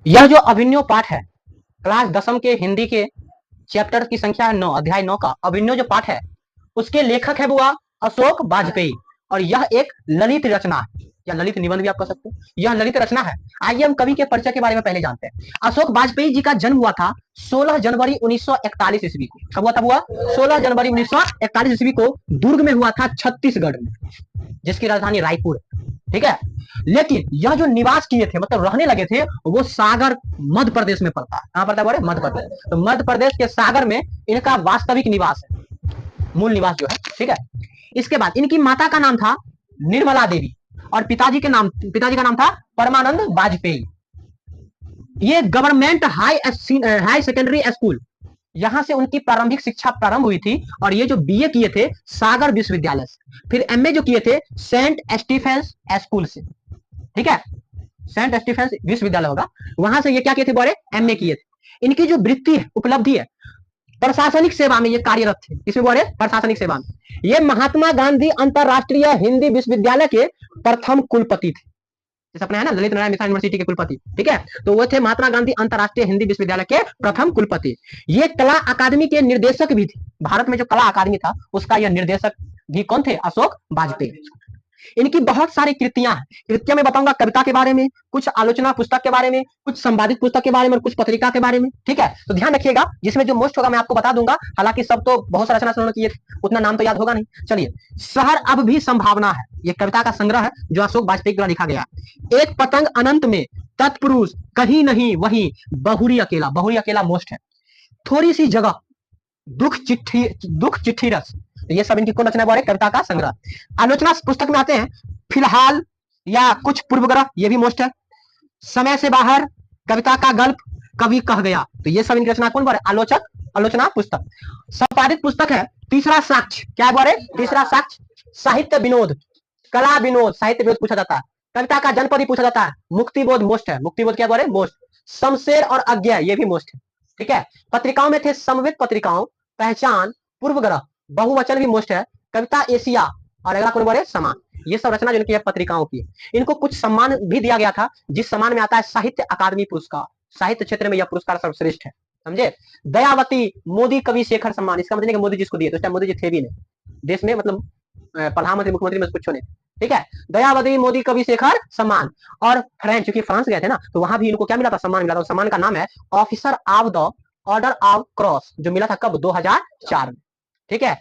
यह जो अभिन्यो पाठ है, क्लास 10वीं के हिंदी के चैप्टर की संख्या है 9, अध्याय 9 का अभिन्यो जो पाठ है, उसके लेखक है बुआ अशोक वाजपेयी। और यह एक ललित रचना है, या ललित निबंध भी आप कह सकते हो। यह ललित रचना है। आइए हम कवि के परिचय के बारे में पहले जानते हैं। अशोक वाजपेयी जी का जन्म हुआ था 16 जनवरी 1941 ईस्वी को। कब हुआ था बुआ? 16 जनवरी 1941 ईस्वी को दुर्ग में हुआ था, छत्तीसगढ़ में, जिसकी राजधानी रायपुर। ठीक है। लेकिन यह जो निवास किए थे, मतलब रहने लगे थे, वो सागर मध्य प्रदेश में पड़ता है। कहां पड़ता है बोले? मध्य प्रदेश। तो मध्य प्रदेश के सागर में इनका वास्तविक निवास है, मूल निवास जो है। ठीक है। इसके बाद इनकी माता का नाम था निर्मला देवी और पिताजी का नाम था परमानंद वाजपेयी। ये गवर्नमेंट हाई सेकेंडरी स्कूल, यहां से उनकी प्रारंभिक शिक्षा प्रारंभ हुई थी। और ये जो बीए किए थे सागर विश्वविद्यालय से, फिर एमए जो किए थे सेंट स्टीफेंस स्कूल से। ठीक है, सेंट स्टीफेंस विश्वविद्यालय होगा, वहां से ये क्या किए थे बोले? एमए किए थे। इनकी जो वृत्ति है, उपलब्धि है, प्रशासनिक सेवा में ये कार्यरत थे। किसमें बोले? प्रशासनिक सेवा में। ये महात्मा गांधी अंतरराष्ट्रीय हिंदी विश्वविद्यालय के प्रथम कुलपति थे। जैसे अपने है ना ललित नारायण मिश्रा यूनिवर्सिटी के कुलपति। ठीक है, तो वो थे महात्मा गांधी अंतरराष्ट्रीय हिंदी विश्वविद्यालय के प्रथम कुलपति। ये कला अकादमी के निर्देशक भी थे। भारत में जो कला अकादमी था उसका यह निर्देशक भी कौन थे? अशोक वाजपेयी। इनकी बहुत सारी कृतियां हैं। कृतियां में बताऊंगा कविता के बारे में, कुछ आलोचना पुस्तक के बारे में, कुछ संवादित पुस्तक के बारे में और कुछ पत्रिका के बारे में। ठीक है, तो ध्यान रखिएगा, जिसमें जो मोस्ट होगा मैं आपको बता दूंगा। हालांकि सब तो बहुत सारा रचना सुनने किए, उतना नाम तो याद होगा नहीं। चलिए, शहर अब भी संभावना है, ये कविता का संग्रह है जो अशोक वाजपेयी द्वारा लिखा गया। एक पतंग अनंत में, तत्पुरुष कहीं नहीं वहीं, बहुरी अकेला। बहुरी अकेला मोस्ट है। थोड़ी सी जगह, दुख चिट्ठी रस। ये सब इनकी कौन रचना है? कविता का संग्रह। आलोचना पुस्तक में आते हैं फिलहाल या कुछ पूर्वग्रह, ये भी मोस्ट है। समय से बाहर, कविता का गल्प, कवि कह गया। तो ये सब इनकी रचना कौन बोले? आलोचना पुस्तक। संपादित पुस्तक है तीसरा साक्ष्य। क्या बोले? तीसरा साक्ष्य। साहित्य विनोद, कला विनोद, साहित्य विनोद पूछा जाता है। कविता का जनपद पूछा जाता है। मुक्तिबोध मोस्ट है। मुक्तिबोध क्या बोले? मोस्ट। शमशेर और अज्ञा, ये भी मोस्ट है। ठीक है। पत्रिकाओं में थे समवेत पत्रिकाओं, पहचान, पूर्वग्रह, बहुवचन भी मोस्ट है। कविता एशिया और अगला कौन बोले? समान। ये सब रचना जिनकी है पत्रिकाओं की। इनको कुछ सम्मान भी दिया गया था, जिस सम्मान में आता है साहित्य अकादमी पुरस्कार। साहित्य क्षेत्र में यह पुरस्कार सर्वश्रेष्ठ है, समझे। दयावती मोदी कवि शेखर सम्मान। इसका मतलब नहीं कि मोदी जिसको दिए, तो उस टाइम मोदी जी थे भी नहीं देश में, मतलब प्रधानमंत्री मुख्यमंत्री में कुछ नहीं। ठीक है, दयावती मोदी कवि शेखर सम्मान। और फ्रांस, क्योंकि फ्रांस गए थे ना, तो वहां भी इनको क्या मिला था? सम्मान मिला था। सम्मान का नाम है officer of the order of cross, जो मिला था कब? 2004 में। ठीक है।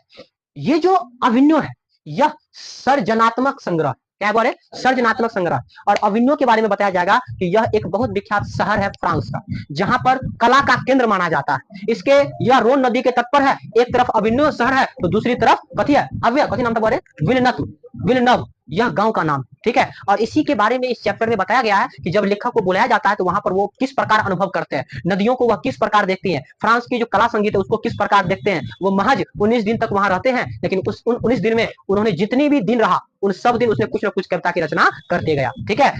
ये जो अभिन्यो है, यह सर्जनात्मक संग्रह। क्या बोले? सर्जनात्मक संग्रह। और अभिन्यो के बारे में बताया जाएगा कि यह एक बहुत विख्यात शहर है फ्रांस का, जहां पर कला का केंद्र माना जाता है। इसके यह रोन नदी के तट पर है। एक तरफ अभिन्यो शहर है तो दूसरी तरफ कथी है? कथी नाम था बोले? विलनव, यह गांव का नाम। ठीक है। और इसी के बारे में इस चैप्टर में बताया गया है कि जब लेखक को बुलाया जाता है तो वहां पर वो किस प्रकार अनुभव करते हैं, नदियों को वह किस प्रकार देखती हैं, फ्रांस की जो कला संगीत है उसको किस प्रकार देखते हैं। वो महज 19 दिन तक वहां रहते हैं, लेकिन उस 19 दिन में उन्होंने जितनी भी दिन रहा, उन सब दिन उसने कुछ न कुछ कविता की रचना करते गया। ठीक है।